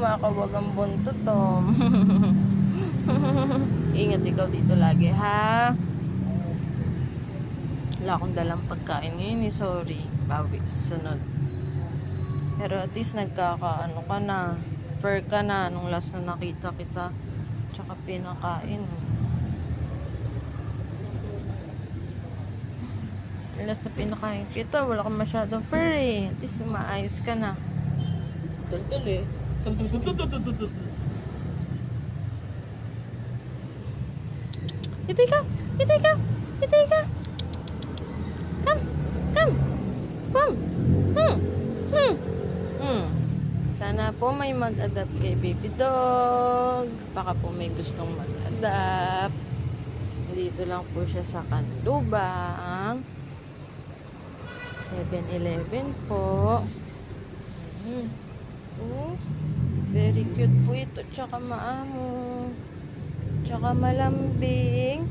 kumakawag ang buntot, oh. Ingat ikaw dito lagi, ha? Wala akong dalang pagkain ngayon, eh. Sorry. Bawi, sunod. Pero at least nagkakaano ka na. Fair ka na nung last na nakita kita. Tsaka pinakain. Last na pinakain kita, wala kang masyadong fair, eh. At least maayos ka na. Dal-dal eh. Itoy ka! Itoy ka! Itoy ka! Come! Come! Come! Sana po may mag-adapt kay baby dog. Baka po may gustong mag-adapt. Dito lang po siya sa Canlubang. 7-Eleven po. Oh, very cute po ito. Tsaka maamo. Tsaka malambing.